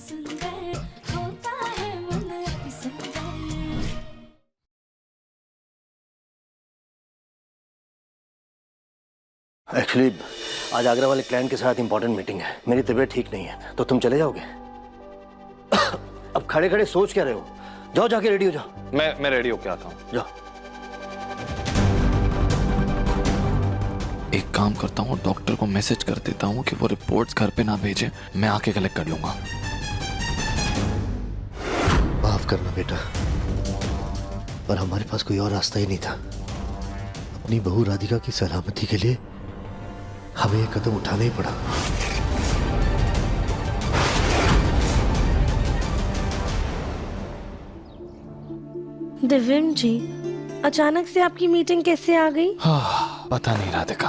सुंदर होता है मन अति सुंदर। एक्चुअली आज आगरा वाले क्लाइंट के साथ इंपॉर्टेंट मीटिंग है, मेरी तबीयत ठीक नहीं है, तो तुम चले जाओगे? अब खड़े खड़े सोच क्या रहे हो? जाओ जाके रेडी हो जाओ। मैं रेडी होके आता हूँ। जाओ। एक काम करता हूँ, डॉक्टर को मैसेज कर देता हूँ कि वो रिपोर्ट्स घर पे ना भेजे, मैं आके कलेक्ट कर लूंगा। माफ करना बेटा, पर हमारे पास कोई और रास्ता ही नहीं था। अपनी बहू राधिका की सलामती के लिए हमें ये कदम उठाना ही पड़ा। दिव्यम जी, अचानक से आपकी मीटिंग कैसे आ गई? हाँ, पता नहीं राधिका,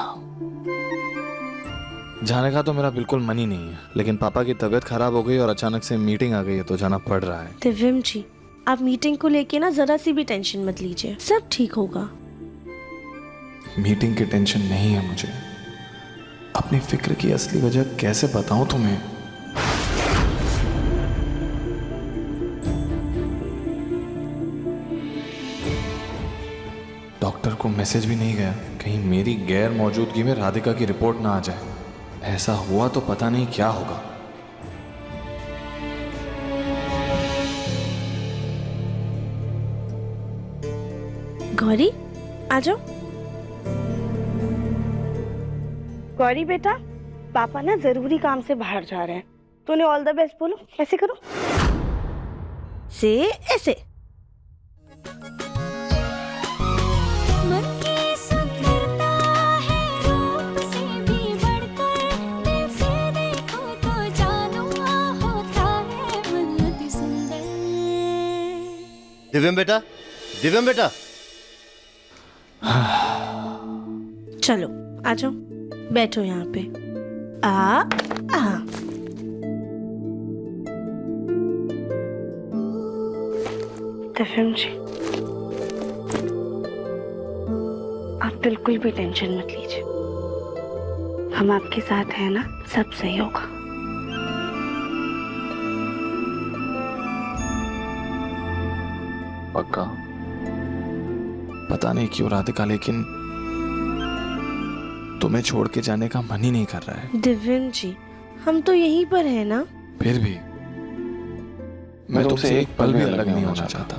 जाने का तो मेरा बिल्कुल मन ही नहीं है, लेकिन पापा की तबीयत खराब हो गई और अचानक से मीटिंग आ गई है तो जाना पड़ रहा है। दिव्यम जी, आप मीटिंग को लेके ना जरा सी भी टेंशन मत लीजिए, सब ठीक होगा। मीटिंग की टेंशन नहीं है मुझे, अपनी फिक्र की असली वजह कैसे बताऊं तुम्हें? डॉक्टर को मैसेज भी नहीं गया, कहीं मेरी गैर मौजूदगी में राधिका की रिपोर्ट ना आ जाए। ऐसा हुआ तो पता नहीं क्या होगा। गौरी, आ जाओ। गौरी बेटा, पापा ना जरूरी काम से बाहर जा रहे हैं, तो उन्हें ऑल द बेस्ट बोलो। ऐसे करो, से ऐसे। मन की सुंदरता है रूप से भी बढ़कर, दिल से देखो तो जानो होता है मन अति सुंदर। दिव्यम बेटा, दिव्यम बेटा। चलो आ जाओ, बैठो यहाँ पे। आ दिव्यम जी, आप बिल्कुल भी टेंशन मत लीजिए, हम आपके साथ हैं ना, सब सही होगा। पक्का? पता नहीं क्यों राधिका, लेकिन तुम्हें छोड़ के जाने का मन ही नहीं कर रहा है। दिव्यम जी, हम तो यहीं पर हैं ना। फिर भी मैं तुमसे एक पल भी अलग नहीं होना चाहता।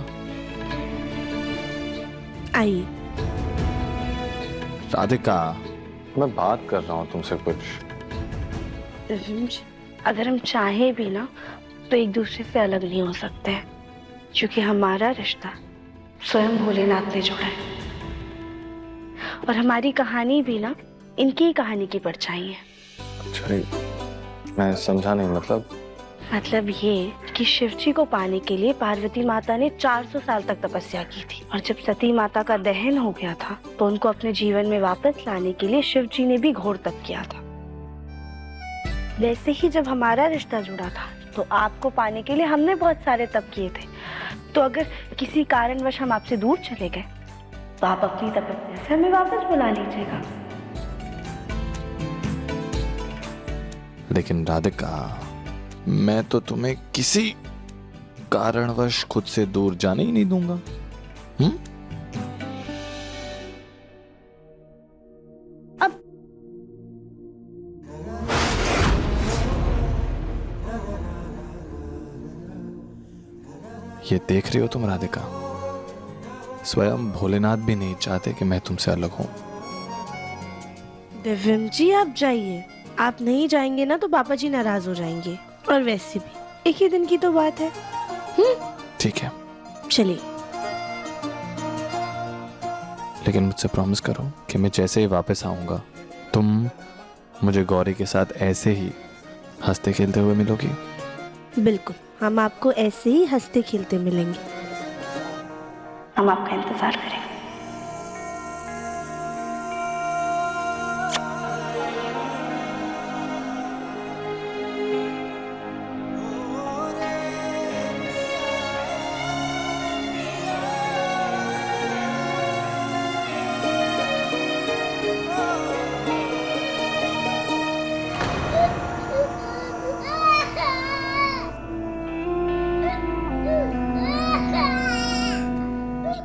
आइए। राधिका, मैं बात कर रहा हूँ तुमसे कुछ। दिव्यम जी, अगर हम चाहें भी ना तो एक दूसरे से अलग नहीं हो सकते हैं, क्योंकि हमारा रिश्ता स्वयं भोलेनाथ ने जोड़ा है, और हमारी कहानी भी ना इनकी कहानी की परछाई है। अच्छा, मैं समझा नहीं। मतलब ये कि शिवजी को पाने के लिए पार्वती माता ने 400 साल तक तपस्या की थी, और जब सती माता का दहन हो गया था तो उनको अपने जीवन में वापस लाने के लिए शिवजी ने भी घोर तप किया था। वैसे ही जब हमारा रिश्ता जुड़ा था तो आपको पाने के लिए हमने बहुत सारे तप किए थे, तो अगर किसी कारणवश हम आपसे दूर चले गए तो आप अपनी तपस्या से हमें वापस बुला लीजिएगा। लेकिन राधिका, मैं तो तुम्हें किसी कारणवश खुद से दूर जाने ही नहीं दूंगा। अब ये देख रही हो तुम राधिका, स्वयं भोलेनाथ भी नहीं चाहते कि मैं तुमसे अलग हूं। दिव्यम जी, आप जाइए। आप नहीं जाएंगे ना तो पापा जी नाराज हो जाएंगे, और वैसे भी एक ही दिन की तो बात है। ठीक है, चलिए। लेकिन मुझसे प्रॉमिस करो कि मैं जैसे ही वापस आऊंगा तुम मुझे गौरी के साथ ऐसे ही हंसते खेलते हुए मिलोगी। बिल्कुल, हम आपको ऐसे ही हंसते खेलते मिलेंगे। हम आपका इंतजार करेंगे।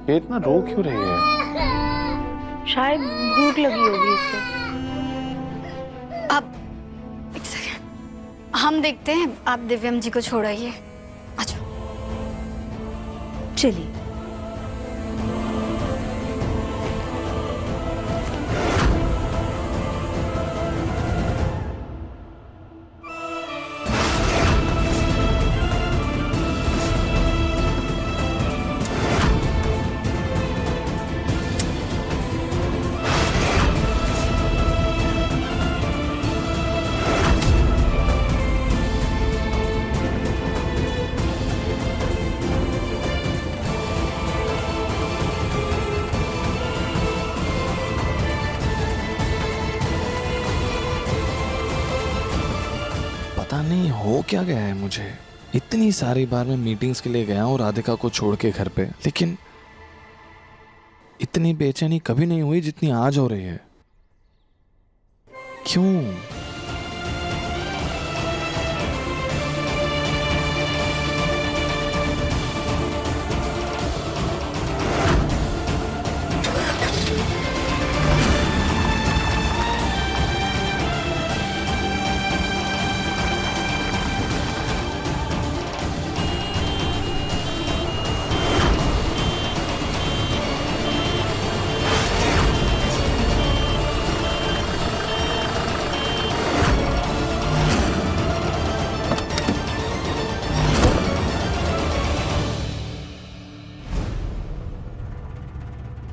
ये इतना रो क्यों रही है? शायद भूख लगी होगी इससे। अब एक सेकंड, हम देखते हैं, आप दिव्यम जी को छोड़ाइए। अच्छा चलिए। पता नहीं हो क्या गया है मुझे। इतनी सारी बार मैं मीटिंग्स के लिए गया हूँ राधिका को छोड़ के घर पे, लेकिन इतनी बेचैनी कभी नहीं हुई जितनी आज हो रही है। क्यों?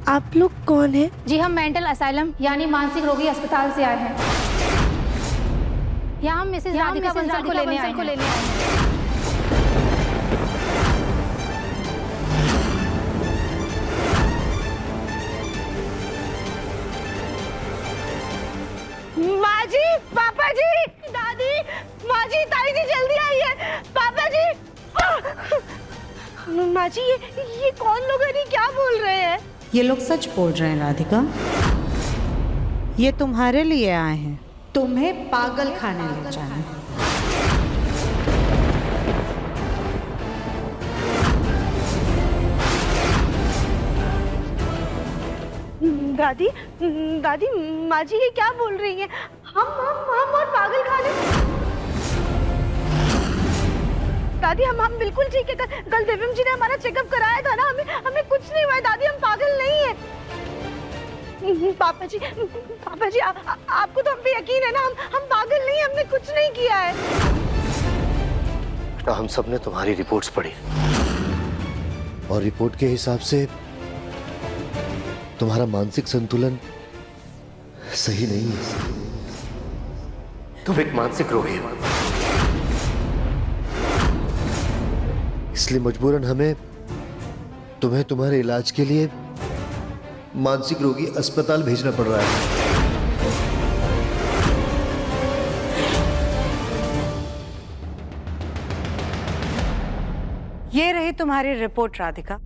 आप लोग कौन हैं? जी हम मेंटल असाइलम यानी मानसिक रोगी अस्पताल से आए हैं। यहाँ हम मिसेस राधिका बंसल को लेने आए हैं। माँ जी, पापा जी, दादी, माँ जी, ताई जी जल्दी आइए। पापा जी, माँ जी, ये कौन लोग हैं? क्या बोल रहे हैं? ये लोग सच बोल रहे हैं राधिका। ये तुम्हारे लिए आए हैं, तुम्हें पागल खाने ले जाए। दादी, दादी, माँ जी ये क्या बोल रही हैं? हम और पागल खाने? दादी हम बिल्कुल ठीक है। कल दिव्यम जी ने हमारा चेकअप कराया था ना, हमें कुछ नहीं हुआ है दादी, हम पागल नहीं है। पापा जी, आपको तो हम पे यकीन है ना, हम पागल नहीं, हमने कुछ नहीं किया है। बेटा, हम सब ने तुम्हारी रिपोर्ट्स पढ़ी और रिपोर्ट के हिसाब से तुम्हारा मानसिक संतुलन सही नहीं है। तुम एक मानसिक रोगी हो, इसलिए मजबूरन हमें तुम्हें तुम्हारे इलाज के लिए मानसिक रोगी अस्पताल भेजना पड़ रहा है। ये रही तुम्हारी रिपोर्ट राधिका।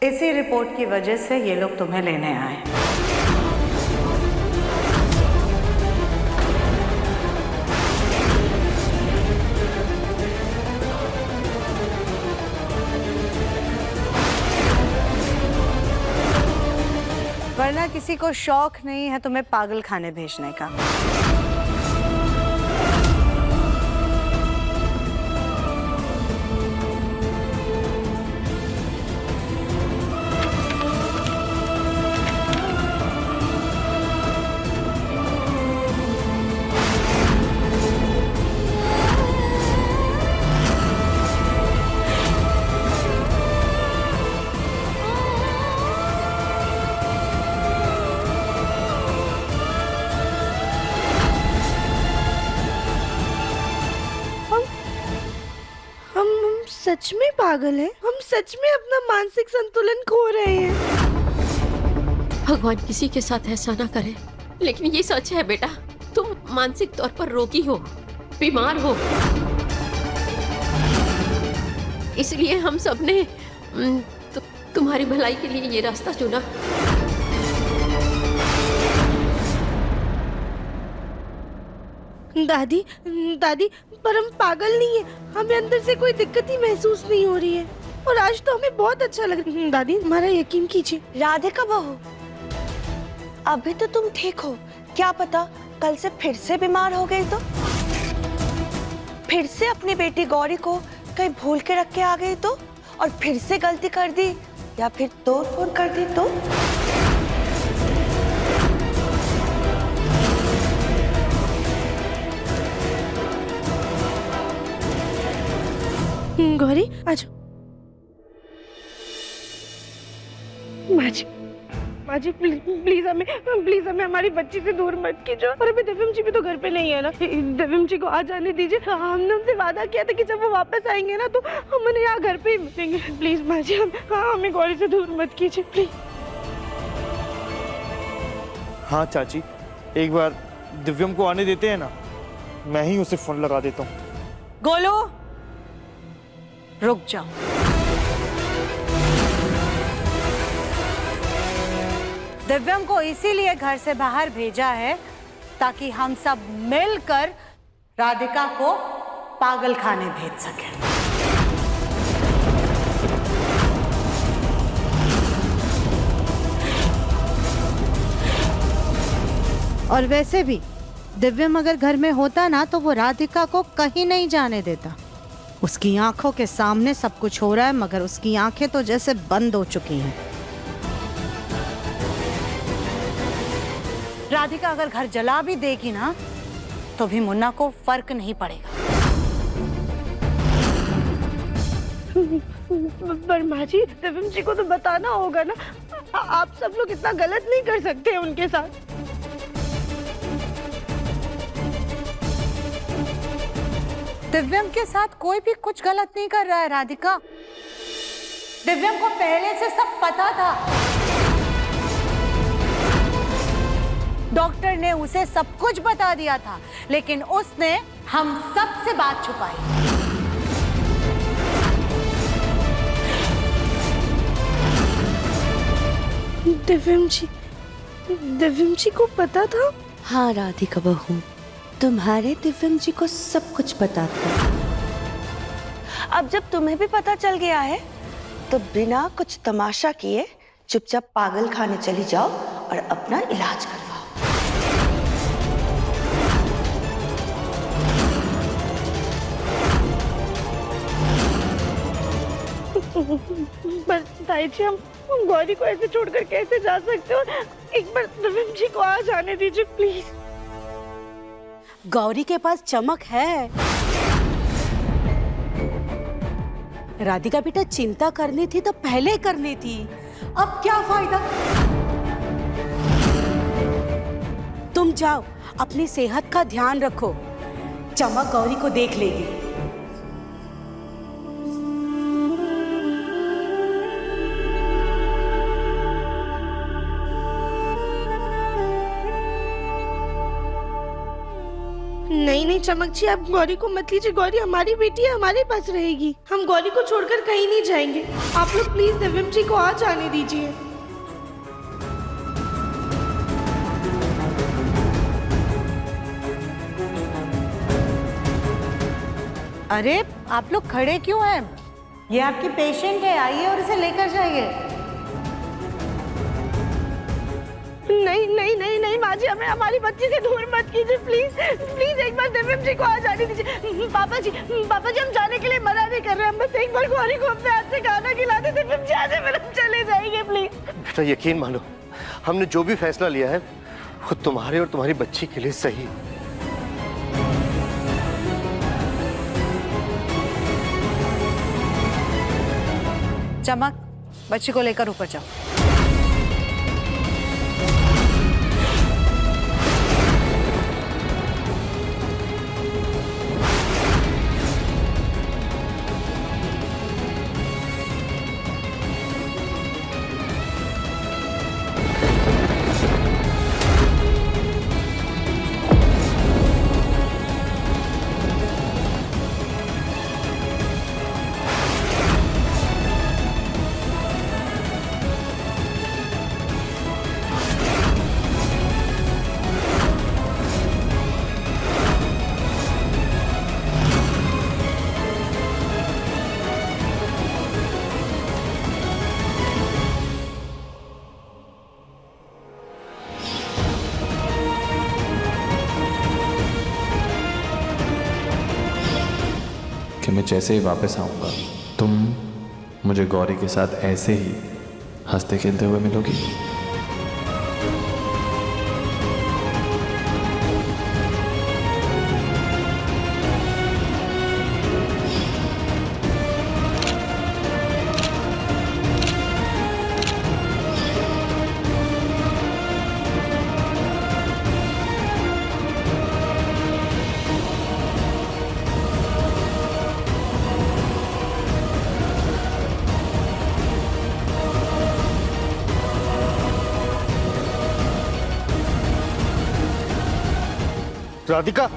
इसी रिपोर्ट की वजह से ये लोग तुम्हें लेने आए। वरना किसी को शौक नहीं है तुम्हें पागल खाने भेजने का। हम सच में पागल हैं? हम सच में अपना मानसिक संतुलन खो रहे हैं? भगवान किसी के साथ ऐसा ना करे, लेकिन ये सच है बेटा, तुम मानसिक तौर पर रोगी हो, बीमार हो। इसलिए हम सब ने तुम्हारी भलाई के लिए ये रास्ता चुना। दादी, पर हम पागल नहीं है, हमें अंदर से कोई दिक्कत ही महसूस नहीं हो रही है। और आज तो हमें बहुत अच्छा लग रहा है। दादी हमारा यकीन कीजिए। राधिका बहू, अभी तो तुम ठीक हो, क्या पता कल से फिर से बीमार हो गई तो फिर से अपनी बेटी गौरी को कहीं भूल के रख के आ गई तो, और फिर से गलती कर दी या फिर तोड़ फोड़ कर दी तो। गौरी आज माजी प्लीज हमें हमारी बच्ची से दूर मत कीजिए। और अभी दिव्यम जी भी तो घर पे नहीं है ना, दिव्यम जी को आ जाने दीजिए। हमने उनसे वादा किया था कि जब वो वापस आएंगे ना तो हम उन्हें यहाँ घर पे ही मिलेंगे। प्लीज माजी हमें गौरी से दूर मत कीजिए प्लीज। हाँ चाची, एक बार दिव्यम को आने देते हैं ना, मैं ही उसे फोन लगा देता हूँ। गोलू रुक जाओ। दिव्यम को इसीलिए घर से बाहर भेजा है ताकि हम सब मिलकर राधिका को पागल खाने भेज सकें। और वैसे भी दिव्यम अगर घर में होता ना तो वो राधिका को कहीं नहीं जाने देता। उसकी आंखों के सामने सब कुछ हो रहा है मगर उसकी आंखें तो जैसे बंद हो चुकी हैं। राधिका अगर घर जला भी देगी ना तो भी मुन्ना को फर्क नहीं पड़ेगा। पर माँ जी दिव्यम जी को तो बताना होगा ना, आप सब लोग इतना गलत नहीं कर सकते उनके साथ। दिव्यम के साथ कोई भी कुछ गलत नहीं कर रहा है राधिका। दिव्यम को पहले से सब पता था। डॉक्टर ने उसे सब कुछ बता दिया था लेकिन उसने हम सब से बात छुपाई। दिव्यम जी को पता था? हाँ राधिका बहू, तुम्हारे दिव्यम जी को सब कुछ पता था। अब जब तुम्हें भी पता चल गया है तो बिना कुछ तमाशा किए चुपचाप पागल खाने चली जाओ और अपना इलाज करवाओ। पर ताई जी हम गौरी को ऐसे छोड़कर कैसे जा सकते हो? एक बार दिव्यम जी को आ जाने दीजिए प्लीज। गौरी के पास चमक है। राधिका बेटा चिंता करनी थी तो पहले करनी थी, अब क्या फायदा। तुम जाओ अपनी सेहत का ध्यान रखो, चमक गौरी को देख लेगी। नहीं चमक जी आप गौरी को मत लीजिए। गौरी हमारी बेटी है, हमारे पास रहेगी। हम गौरी को छोड़कर कहीं नहीं जाएंगे। आप लोग प्लीज दिव्यम जी को आ जाने दीजिए। अरे आप लोग खड़े क्यों हैं? ये आपकी पेशेंट है, आइए और इसे लेकर जाइए। नहीं माँ जी हमें हमारी बच्ची से दूर मत कीजिए प्लीज एक बार दिव्यम जी को आ जाने दीजिए। पापा जी हम जाने के लिए मना नहीं कर रहे, हम बस एक बार गौरी को अपने हाथ से खाना खिला दे। दिव्यम जी आज फिर हम चले जाएंगे प्लीज। बेटा यकीन मानो, हमने जो भी फैसला लिया है वो तुम्हारे और तुम्हारी बच्ची के लिए सही। चमक बच्ची को लेकर ऊपर जाओ। कि मैं जैसे ही वापस आऊँगा तुम मुझे गौरी के साथ ऐसे ही हंसते खेलते हुए मिलोगी? राधिका,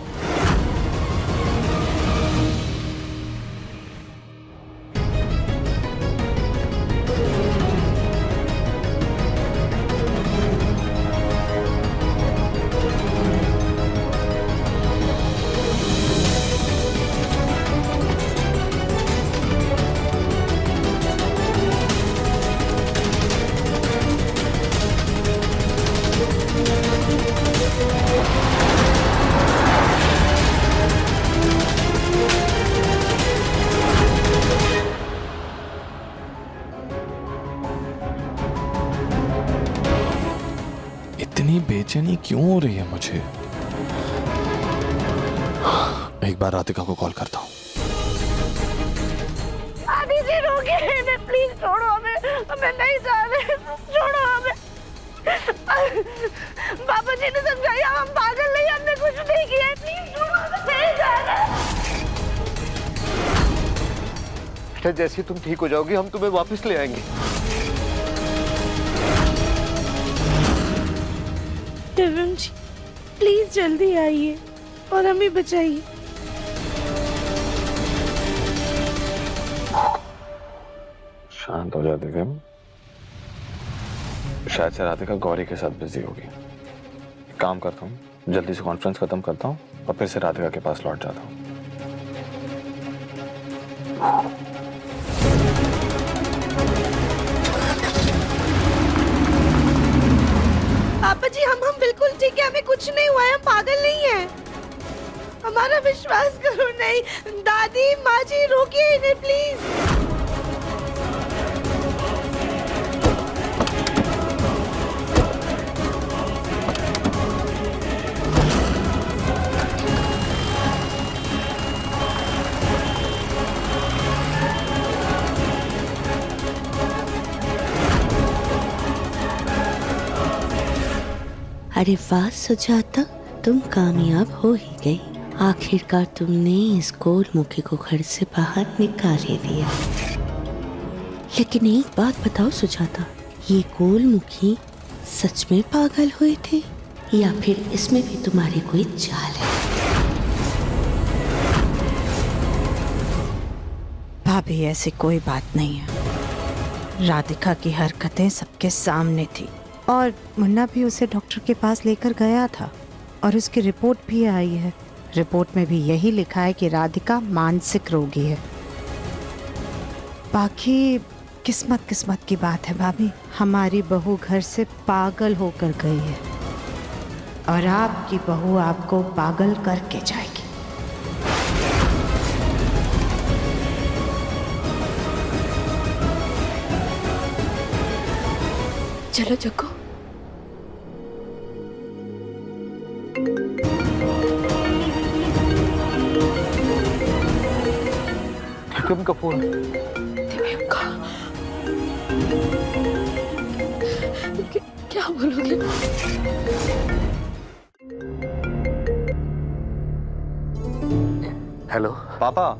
इतनी बेचैनी क्यों हो रही है मुझे? एक बार राधिका को कॉल करता हूँ। आदि जी रोकिए, प्लीज छोड़ो हमें, हमें नहीं जाने, छोड़ो हमें। बाबा जी ने समझाया, हम पागल नहीं, हमने कुछ नहीं किया, प्लीज छोड़ो हमें, नहीं जाना। बेटा जैसे ही तुम ठीक हो जाओगी हम तुम्हें वापस ले आएंगे। दिव्यम जी प्लीज जल्दी आइए और हमें बचाइए। शांत हो जा दिव्यम, शायद से राधिका गौरी के साथ बिजी होगी। काम करता हूँ, जल्दी से कॉन्फ्रेंस खत्म करता हूँ और फिर से राधिका के पास लौट जाता हूँ। पापा जी हम बिल्कुल ठीक है, हमें कुछ नहीं हुआ है, हम पागल नहीं है, हमारा विश्वास करो। नहीं दादी माँ जी रोकिए इन्हें प्लीज। अरे वाह सुजाता, तुम कामयाब हो ही गई। आखिरकार तुमने इस गोलमुखी को घर से बाहर निकाल ही दिया। लेकिन एक बात बताओ सुजाता, ये गोलमुखी सच में पागल हुए थे या फिर इसमें भी तुम्हारी कोई चाल है? भाभी ऐसी कोई बात नहीं है, राधिका की हरकतें सबके सामने थी और मुन्ना भी उसे डॉक्टर के पास लेकर गया था और उसकी रिपोर्ट भी आई है। रिपोर्ट में भी यही लिखा है कि राधिका मानसिक रोगी है। बाकी किस्मत की बात है भाभी, हमारी बहू घर से पागल होकर गई है और आपकी बहू आपको पागल करके जाएगी। चलो जग्गू। दिव्यम का फोन। दिव्यम का क्या बोलोगे? हेलो पापा,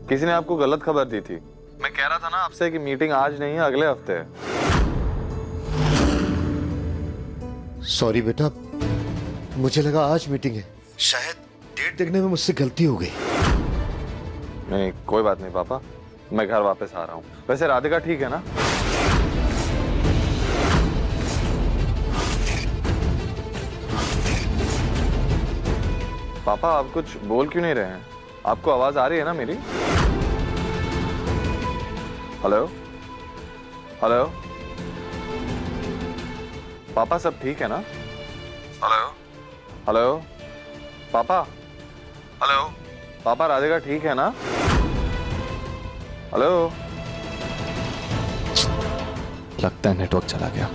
किसी ने आपको गलत खबर दी थी। मैं कह रहा था ना आपसे कि मीटिंग आज नहीं है, अगले हफ्ते है। सॉरी बेटा, मुझे लगा आज मीटिंग है, शायद डेट देखने में मुझसे गलती हो गई। नहीं कोई बात नहीं पापा, मैं घर वापस आ रहा हूँ। वैसे राधिका ठीक है ना? पापा आप कुछ बोल क्यों नहीं रहे हैं? आपको आवाज आ रही है ना मेरी? हेलो हेलो पापा सब ठीक है ना? हेलो हेलो पापा, हेलो पापा राधिका ठीक है ना? हेलो। लगता है नेटवर्क चला गया।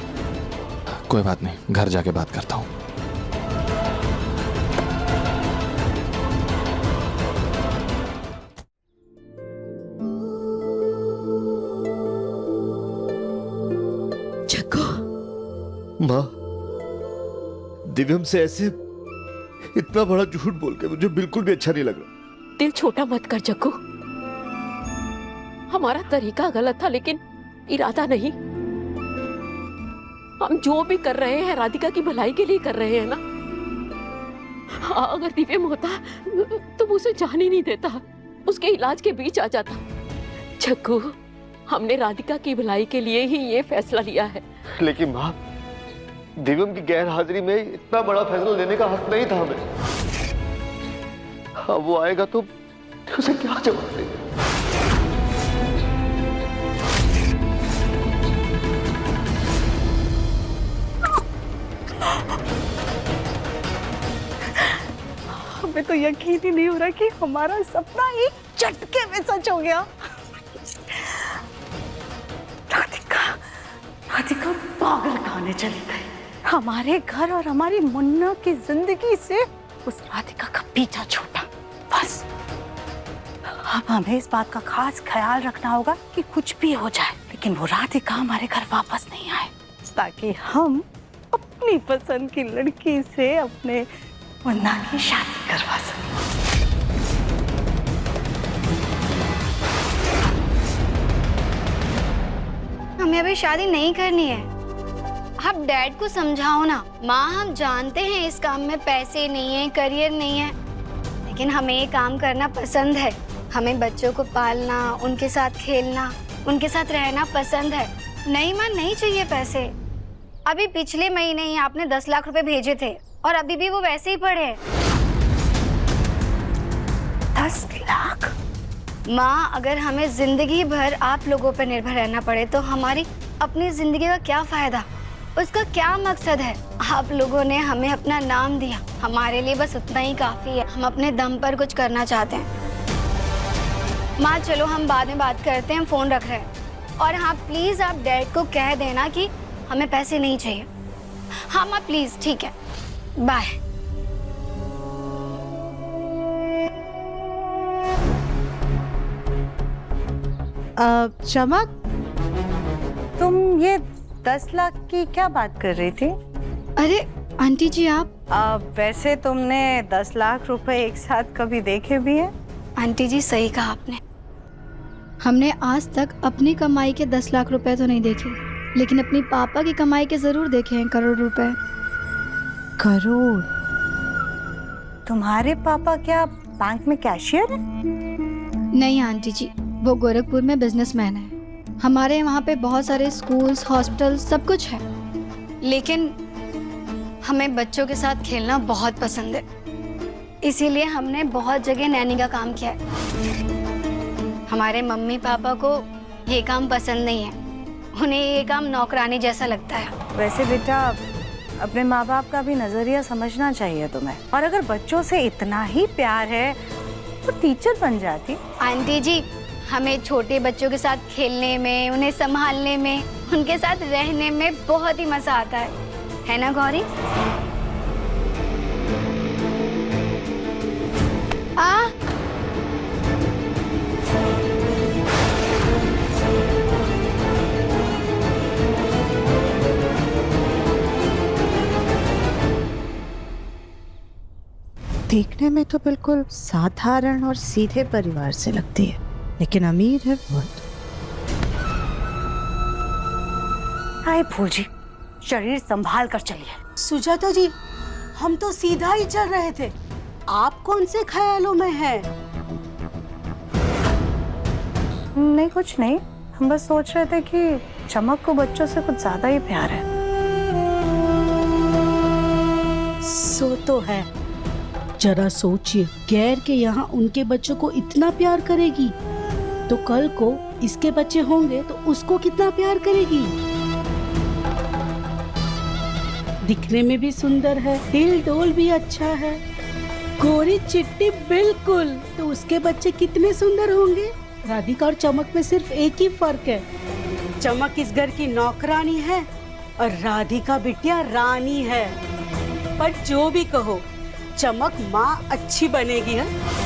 कोई बात नहीं, घर जाके बात करता हूँ। माँ, दिव्यम से ऐसे इतना बड़ा झूठ बोल के मुझे बिल्कुल भी अच्छा नहीं लग रहा। दिल छोटा मत कर जग्गू। हमारा तरीका गलत था लेकिन इरादा नहीं। हम जो भी कर रहे हैं राधिका की भलाई के लिए कर रहे हैं ना। अगर दिव्यम होता तो वो उसे जान ही नहीं देता, उसके इलाज के बीच आ जाता। जग्गू, हमने राधिका की भलाई के लिए ही ये फैसला लिया है। लेकिन माँ, दिव्यम की गैर हाजिरी में इतना बड़ा फैसला लेने का हक नहीं था हमें। अब वो आएगा तो उसे क्या जवाब देंगे? हमें तो यकीन ही नहीं हो रहा कि हमारा सपना एक झटके में सच हो गया। राधिका पागल खाने चली गई। हमारे घर और हमारी मुन्ना की जिंदगी से उस राधिका का पीछा छूटा। बस अब हमें इस बात का खास ख्याल रखना होगा कि कुछ भी हो जाए लेकिन वो राधिका हमारे घर वापस नहीं आए, ताकि हम अपनी पसंद की लड़की से अपने मुन्ना की शादी करवा सकें। हमें अभी शादी नहीं करनी है। आप डैड को समझाओ ना। माँ, हम जानते हैं इस काम में पैसे नहीं है, करियर नहीं है, लेकिन हमें ये काम करना पसंद है। हमें बच्चों को पालना, उनके साथ खेलना, उनके साथ रहना पसंद है। नहीं माँ, नहीं चाहिए पैसे। अभी पिछले महीने ही आपने 10 लाख रुपए भेजे थे और अभी भी वो वैसे ही पड़े हैं। 10 लाख? माँ, अगर हमें जिंदगी भर आप लोगों पर निर्भर रहना पड़े तो हमारी अपनी जिंदगी का क्या फायदा? उसका क्या मकसद है? आप लोगों ने हमें अपना नाम दिया, हमारे लिए बस उतना ही काफी है। हम अपने दम पर कुछ करना चाहते हैं। माँ, चलो हम बाद में बात करते हैं, हम फोन रख रहे हैं। और हाँ, प्लीज आप डैड को कह देना कि हमें पैसे नहीं चाहिए। हाँ माँ, प्लीज। ठीक है, बाय। चमक, तुम ये 10 लाख की क्या बात कर रही थी? अरे आंटी जी, आप वैसे तुमने 10 लाख रुपए एक साथ कभी देखे भी हैं? आंटी जी, सही कहा आपने। हमने आज तक अपनी कमाई के 10 लाख रुपए तो नहीं देखे, लेकिन अपनी पापा की कमाई के जरूर देखे हैं करोड़ रुपए। करोड़? तुम्हारे पापा क्या बैंक में कैशियर है? नहीं आंटी जी, वो गोरखपुर में बिजनेसमैन है। हमारे वहाँ पे बहुत सारे स्कूल्स, हॉस्पिटल, सब कुछ है। लेकिन हमें बच्चों के साथ खेलना बहुत पसंद है, इसीलिए हमने बहुत जगह नैनी का काम किया है। हमारे मम्मी पापा को ये काम पसंद नहीं है, उन्हें ये काम नौकरानी जैसा लगता है। वैसे बेटा, अपने माँ बाप का भी नजरिया समझना चाहिए तुम्हें। और अगर बच्चों से इतना ही प्यार है तो टीचर बन जाती। आंटी जी, हमें छोटे बच्चों के साथ खेलने में, उन्हें संभालने में, उनके साथ रहने में बहुत ही मजा आता है ना गौरी? देखने में तो बिल्कुल साधारण और सीधे परिवार से लगती है, लेकिन अमीर है बहुत। हाय फूल जी, शरीर संभाल कर चलिए। सुजाता जी, हम तो सीधा ही चल रहे थे, आप कौन से ख्यालों में हैं? नहीं, कुछ नहीं। हम बस सोच रहे थे कि चमक को बच्चों से कुछ ज्यादा ही प्यार है। सो तो है। जरा सोचिए, गैर के यहाँ उनके बच्चों को इतना प्यार करेगी तो कल को इसके बच्चे होंगे तो उसको कितना प्यार करेगी। दिखने में भी सुंदर है, दिल डोल भी अच्छा है, गोरी चिट्टी बिल्कुल, तो उसके बच्चे कितने सुंदर होंगे। राधिका और चमक में सिर्फ एक ही फर्क है, चमक इस घर की नौकरानी है और राधिका बिटिया रानी है। पर जो भी कहो, चमक माँ अच्छी बनेगी है।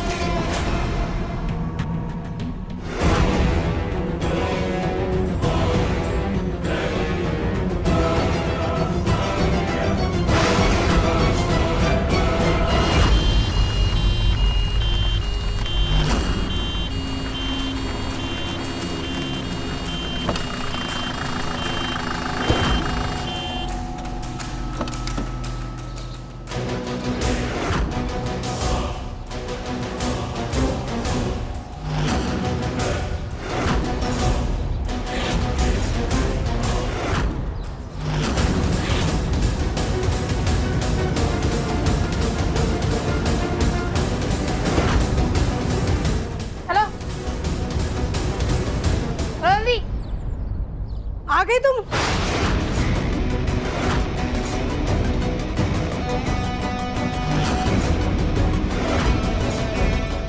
आ गई तुम?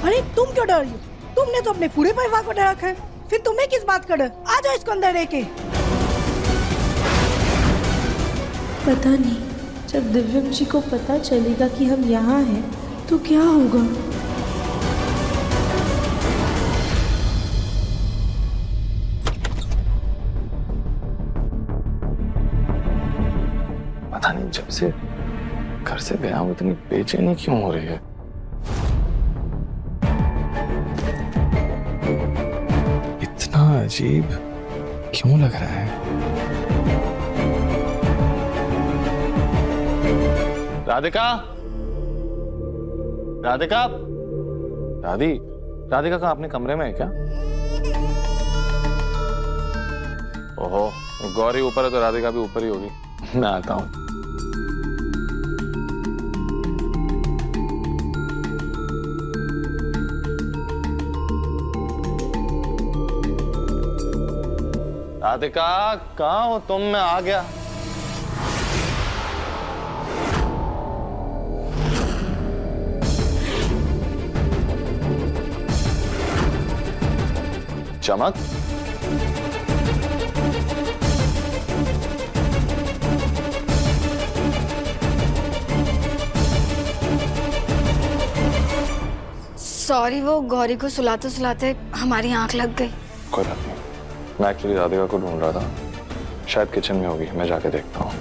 अरे तुम क्यों डर रही हो? तुमने तो अपने पूरे परिवार को डरा रखा है, फिर तुम्हें किस बात का डर? आ जाओ इसको अंदर लेके। पता नहीं जब दिव्यम जी को पता चलेगा कि हम यहाँ हैं तो क्या होगा। पता नहीं जब से घर से गया हूं इतनी बेचैनी क्यों हो रही है। इतना अजीब क्यों लग रहा है। राधिका, राधिका, राधिका का अपने कमरे में है क्या? ओहो, गौरी ऊपर है तो राधिका भी ऊपर ही होगी। मैं आता हूं। राधिका कहाँ हो तुम? मैं आ गया। चमक, सॉरी, वो गौरी को सुलाते सुलाते हमारी आंख लग गई। कोई बात नहीं, मैं एक्चुअली राधिका को ढूंढ रहा था, शायद किचन में होगी, मैं जाके देखता हूँ।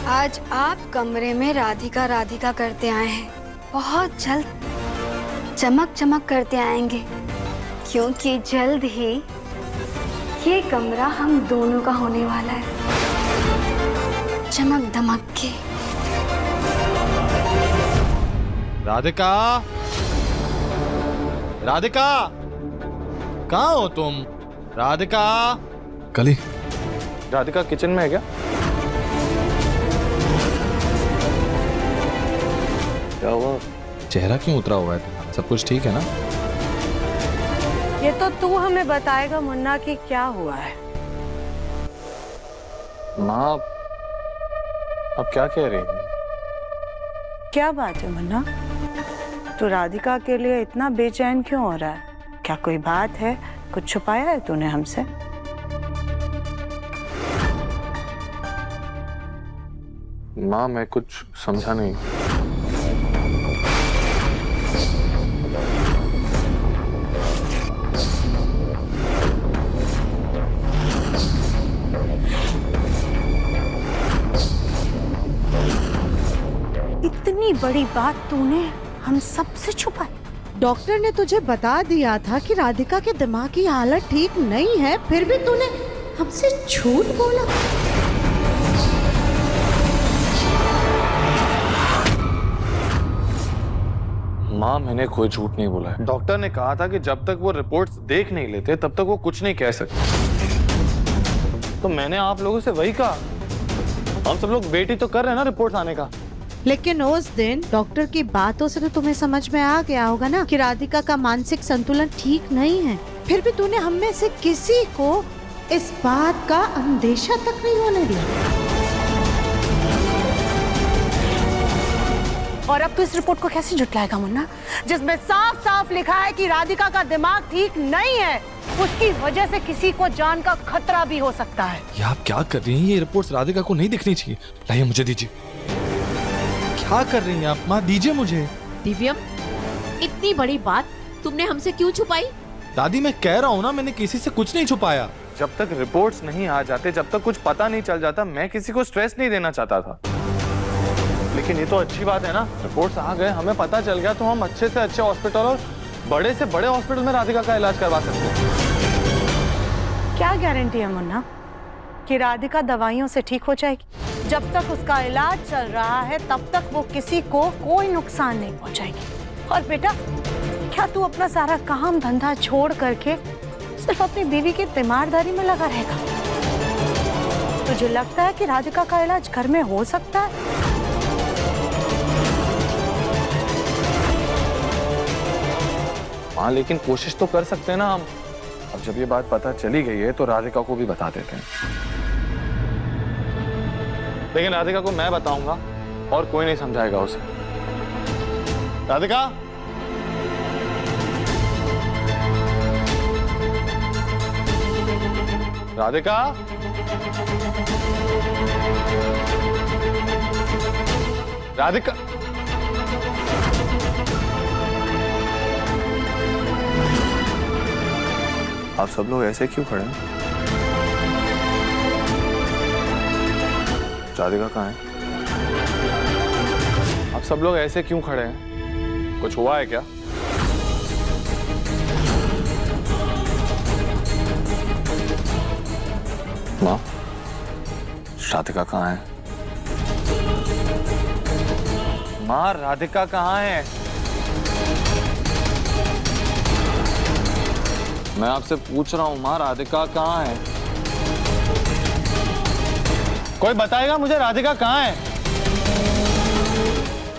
आज आप कमरे में राधिका राधिका करते आए हैं, बहुत जल्द चमक चमक करते आएंगे, क्योंकि जल्द ही ये कमरा हम दोनों का होने वाला है, चमक दमक के। राधिका, राधिका, कहाँ हो तुम? राधिका, कली, राधिका किचन में है क्या? क्या हुआ? चेहरा क्यों उतरा हुआ है? सब कुछ ठीक है ना? ये तो तू हमें बताएगा मुन्ना कि क्या हुआ है। माँ, अब क्या कह रही है? क्या बात है मुन्ना, तू राधिका के लिए इतना बेचैन क्यों हो रहा है? क्या कोई बात है? कुछ छुपाया है तूने हमसे? माँ, मैं कुछ समझा नहीं। इतनी बड़ी बात तूने हम सबसे छुपाई? डॉक्टर ने तुझे बता दिया था कि राधिका के दिमाग की हालत ठीक नहीं है, फिर भी तूने हमसे झूठ बोला। माँ, मैंने कोई झूठ नहीं बोला है। डॉक्टर ने कहा था कि जब तक वो रिपोर्ट्स देख नहीं लेते तब तक वो कुछ नहीं कह सकते। तो मैंने आप लोगों से वही कहा। हम सब लोग वेट ही तो कर रहे हैं ना रिपोर्ट्स आने का। लेकिन उस दिन डॉक्टर की बातों से तो तुम्हें समझ में आ गया होगा ना कि राधिका का मानसिक संतुलन ठीक नहीं है, फिर भी तूने हम में से किसी को इस बात का अंदेशा तक नहीं होने दिया। तू इस रिपोर्ट को कैसे झुटलाएगा मुन्ना, जिसमें साफ साफ लिखा है कि राधिका का दिमाग ठीक नहीं है, उसकी वजह से किसी को जान का खतरा भी हो सकता है। ये आप क्या कर रही हैं? ये रिपोर्ट्स राधिका को नहीं दिखनी चाहिए। लाइए मुझे दीजिए। क्या कर रही हैं आप माँ? दीजिए मुझे। दिव्यम, इतनी बड़ी बात तुमने हमसे क्यों छुपाई? दादी मैं कह रहा हूँ ना, मैंने किसी से कुछ नहीं छुपाया। जब तक रिपोर्ट्स नहीं आ जाते, जब तक कुछ पता नहीं चल जाता, मैं किसी को स्ट्रेस नहीं देना चाहता था। लेकिन ये तो अच्छी बात है ना, रिपोर्ट्स आ गए, हमें पता चल गया, तो हम अच्छे से अच्छे हॉस्पिटल और बड़े से बड़े हॉस्पिटल में राधिका का इलाज करवा सकते हैं। क्या गारंटी है मुन्ना कि राधिका दवाइयों से ठीक हो जाएगी? जब तक उसका इलाज चल रहा है तब तक वो किसी को कोई नुकसान नहीं पहुंचाएगी। और बेटा, क्या तू अपना सारा काम धंधा छोड़ करके सिर्फ अपनी बीवी की तीमारदारी में लगा रहेगा? तुझे लगता है कि राधिका का इलाज घर में हो सकता है? हाँ, लेकिन कोशिश तो कर सकते हैं ना हम। अब जब ये बात पता चली गई है तो राधिका को भी बता देते हैं। लेकिन राधिका को मैं बताऊंगा और कोई नहीं समझाएगा उसे। राधिका, राधिका, राधिका, आप सब लोग ऐसे क्यों खड़े हैं? राधिका कहाँ है? आप सब लोग ऐसे क्यों खड़े हैं? कुछ हुआ है क्या? माँ, राधिका कहाँ है? माँ, राधिका कहाँ है? मैं आपसे पूछ रहा हूँ माँ, राधिका कहाँ है? कोई बताएगा मुझे राधिका कहाँ है?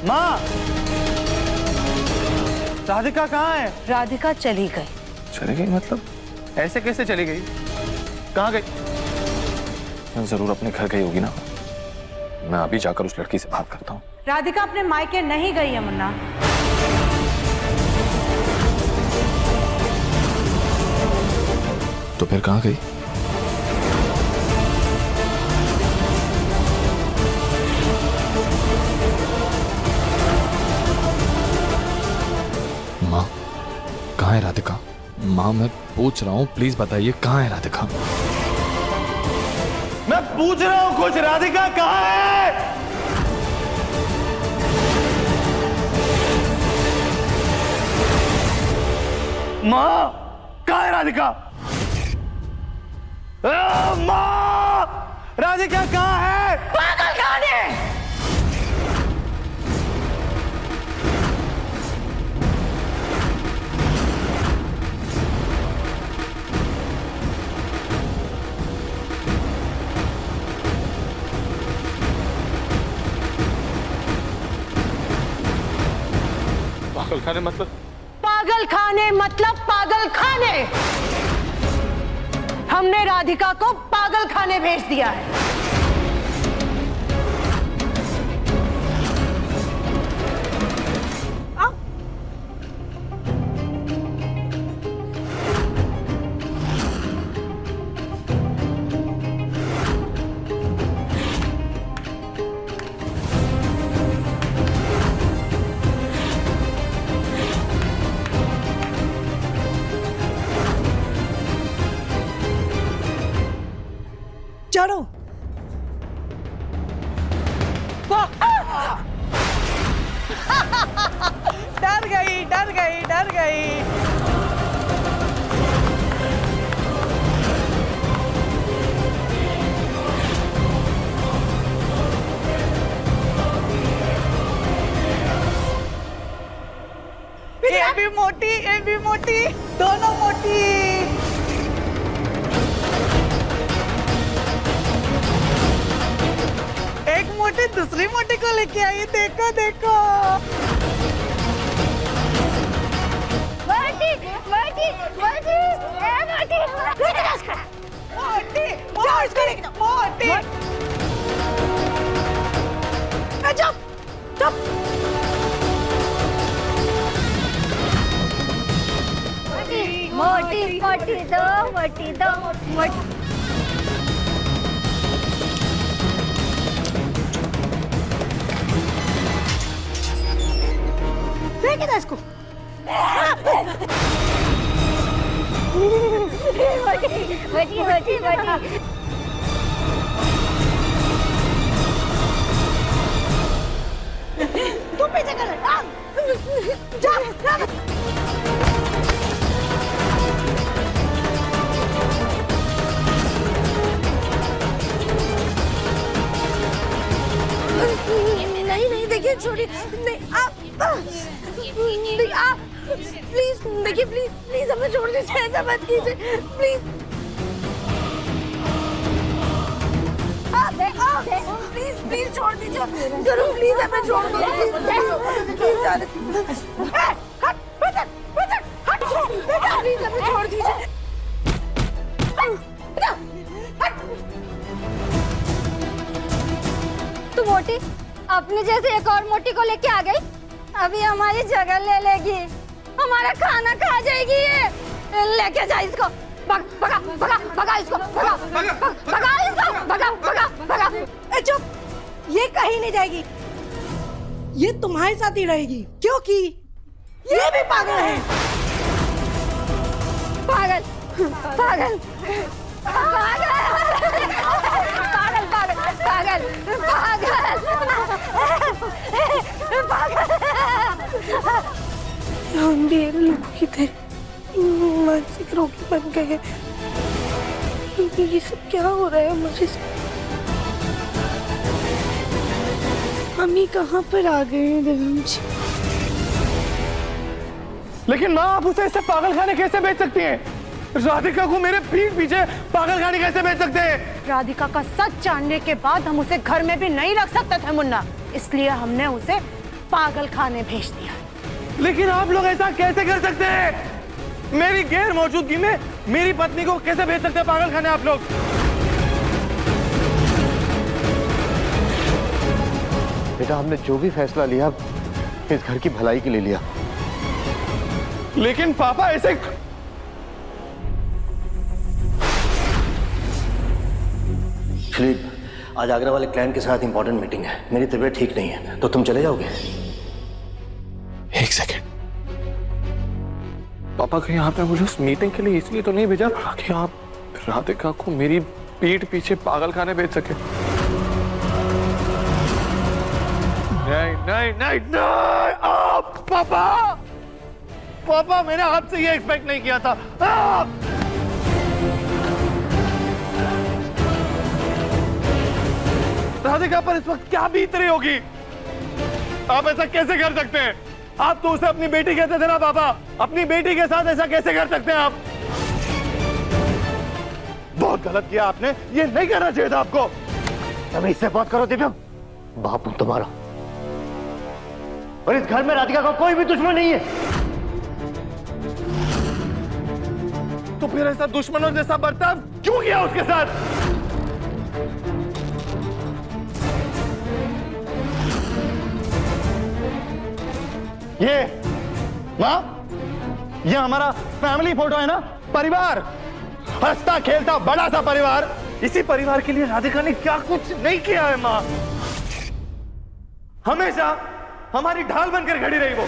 माँ, राधिका कहाँ है? राधिका चली गई। चली गई मतलब? ऐसे कैसे चली गई? कहाँ गई? जरूर अपने घर गई होगी ना। मैं अभी जाकर उस लड़की से बात करता हूँ। राधिका अपने मायके नहीं गई है मुन्ना। तो फिर कहाँ गई? माँ, कहाँ है राधिका? माँ, मैं पूछ रहा हूँ, प्लीज बताइए कहाँ है राधिका? मैं पूछ रहा हूँ कुछ, राधिका कहाँ है? माँ, कहाँ है राधिका? माँ, राधिका कहाँ है? पागल खाने! पागल खाने मतलब? पागल खाने मतलब पागल खाने। हमने राधिका को पागल खाने भेज दिया है। चढ़ो। डर गई, डर गई, डर गई। ये भी मोटी, ये भी मोटी, दोनों मोटी। एक मोटी दूसरी मोटी को लेके आई, देखो देखो। मोटी, मोटी, मोटी, ए मोटी, मोटी, मोटी, मोटी। चुप, चुप। मोटी दो मोटी। फेंक दो इसको। मोटी मोटी मोटी। तू पीछे कर जा जा। नहीं नहीं देखिए छोड़िए नहीं आप नहीं आप प्लीज देखिए प्लीज प्लीज हमें छोड़ दीजिए ऐसा मत कीजिए प्लीज। प्लीज प्लीज छोड़ दीजिए जरूर प्लीज हमें छोड़ दो प्लीज प्लीज जाने हट बेटा बेटा हट बेटा प्लीज हमें छोड़ दीजिए बेटा हट। तू मोटी अपने जैसे एक और मोटी को लेके आ गई। अभी हमारी जगह ले लेगी हमारा खाना खा जाएगी ये। लेके जा इसको भगा भगा भगा भगा इसको भगा भगा इसको भगा भगा भगा। चुप ये कहीं नहीं जाएगी ये तुम्हारे साथ ही रहेगी क्योंकि ये भी पागल है। पागल पागल पागल पागल पागल पागल पागल पागल। हम भी लोगों की तरह मानसिक रोगी बन गए हैं। ये सब क्या हो रहा है मुझे हम ही कहाँ पर आ गए हैं दिव्यम जी। लेकिन माँ आप उसे ऐसे पागल खाने कैसे बेच सकती हैं? राधिका को मेरे पीठ पीछे पागल खाने कैसे बेच सकते हैं? राधिका का सच जानने के बाद हम उसे घर में भी नहीं रख सकते थे मुन्ना, इसलिए हमने उसे पागल खाने भेज दिया। लेकिन आप लोग ऐसा कैसे कर सकते हैं? मेरी गैर मौजूदगी में मेरी पत्नी को कैसे भेज सकते हैं पागल खाने आप लोग? बेटा हमने जो भी फैसला लिया इस घर की भलाई के लिए लिया। लेकिन पापा ऐसे फिलिप आज आगरा वाले क्लाइंट के साथ इंपॉर्टेंट मीटिंग है, मेरी तबीयत ठीक नहीं है तो तुम चले जाओगे? एक सेकेंड पापा कहीं आपने मुझे उस मीटिंग के लिए इसलिए तो नहीं भेजा कि आप राधिका को मेरी पीठ पीछे पागल खाने भेज सके? नहीं नहीं नहीं नहीं पापा पापा मैंने आपसे ये एक्सपेक्ट नहीं किया था। राधिका पर इस वक्त क्या बीत रही होगी? आप ऐसा कैसे कर सकते हैं? आप तो उसे अपनी बेटी कहते थे ना पापा, अपनी बेटी के साथ ऐसा कैसे कर सकते हैं आप? बहुत गलत किया आपने, ये नहीं करना चाहिए था आपको। अभी इससे बात करो दिव्यम, बाप हूं तुम्हारा और इस घर में राधिका का कोई भी दुश्मन नहीं है। तो फिर ऐसा दुश्मनों जैसा बर्ताव क्यों किया उसके साथ? ये माँ ये हमारा फैमिली फोटो है ना, परिवार, हंसता खेलता बड़ा सा परिवार। इसी परिवार के लिए राधिका ने क्या कुछ नहीं किया है माँ। हमेशा हमारी ढाल बनकर खड़ी रही वो।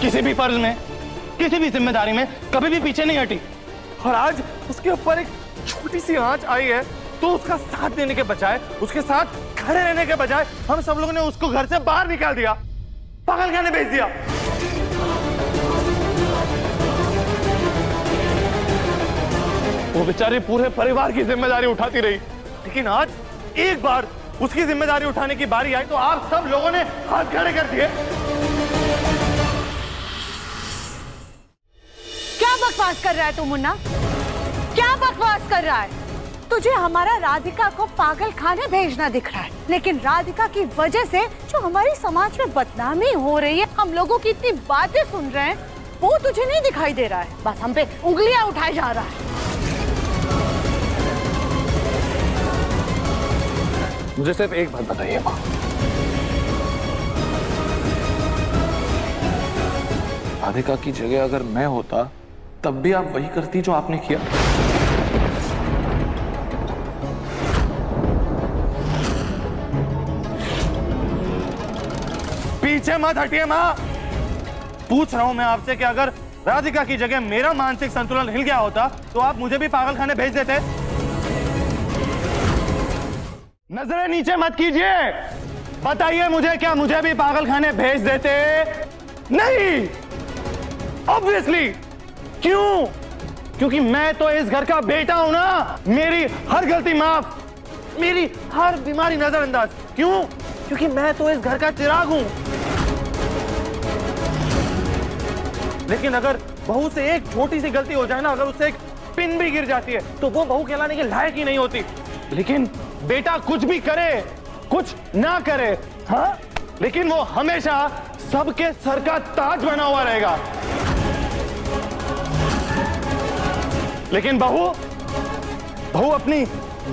किसी भी फर्ज में, किसी भी जिम्मेदारी में कभी भी पीछे नहीं हटी। और आज उसके ऊपर एक छोटी सी आंच आई है तो उसका साथ देने के बजाय, उसके साथ खड़े रहने के बजाय हम सब लोगों ने उसको घर से बाहर निकाल दिया, पागल खाने भेज दिया। वो बेचारी पूरे परिवार की जिम्मेदारी उठाती रही, लेकिन आज एक बार उसकी जिम्मेदारी उठाने की बारी आई तो आप सब लोगों ने हाथ खड़े कर दिए। क्या बकवास कर रहा है तू मुन्ना? क्या बकवास कर रहा है? तुझे हमारा राधिका को पागल खाने भेजना दिख रहा है, लेकिन राधिका की वजह से जो हमारी समाज में बदनामी हो रही है, हम लोगों की इतनी बातें सुन रहे हैं, वो तुझे नहीं दिखाई दे रहा है। बस हम पे उंगलियां उठाए जा रहा है। मुझे सिर्फ एक बात बताइए माँ, राधिका की जगह अगर मैं होता तब भी आप वही करती जो आपने किया। पीछे मत हटिए माँ। पूछ रहा हूं मैं आपसे कि अगर राधिका की जगह मेरा मानसिक संतुलन हिल गया होता तो आप मुझे भी पागलखाने भेज देते। नजरें नीचे मत कीजिए, बताइए मुझे, क्या मुझे भी पागलखाने भेज देते? नहीं, ऑब्वियसली। क्यों? क्योंकि मैं तो इस घर का बेटा हूं ना। मेरी हर गलती माफ, मेरी हर बीमारी नजरअंदाज। क्यों? क्योंकि मैं तो इस घर का चिराग हूं। लेकिन अगर बहू से एक छोटी सी गलती हो जाए ना, अगर उससे एक पिन भी गिर जाती है तो वो बहू कहलाने के लायक ही नहीं होती। लेकिन बेटा कुछ भी करे, कुछ ना करे, हाँ, लेकिन वो हमेशा सबके सर का ताज बना हुआ रहेगा। लेकिन बहू अपनी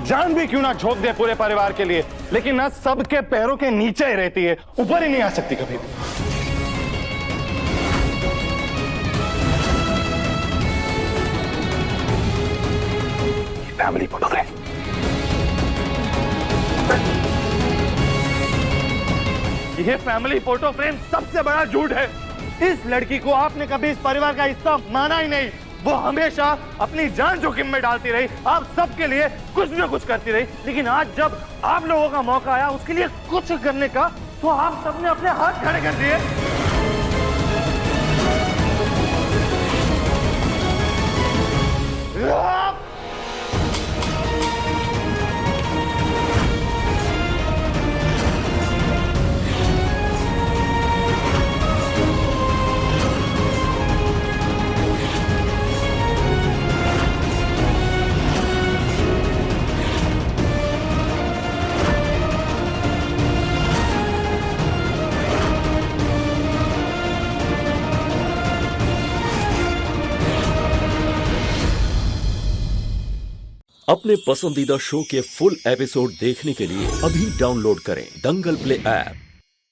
जान भी क्यों ना झोंक दे पूरे परिवार के लिए, लेकिन ना सबके पैरों के नीचे ही रहती है, ऊपर ही नहीं आ सकती कभी भी। Family photo frame. ये फैमिली फोटो फ्रेम सबसे बड़ा झूठ है। इस लड़की को आपने कभी इस परिवार का हिस्सा माना ही नहीं। वो हमेशा अपनी जान जोखिम में डालती रही, आप सबके लिए कुछ न कुछ करती रही। लेकिन आज जब आप लोगों का मौका आया उसके लिए कुछ करने का, तो आप सबने अपने हाथ खड़े कर दिए। अपने पसंदीदा शो के फुल एपिसोड देखने के लिए अभी डाउनलोड करें दंगल प्ले ऐप।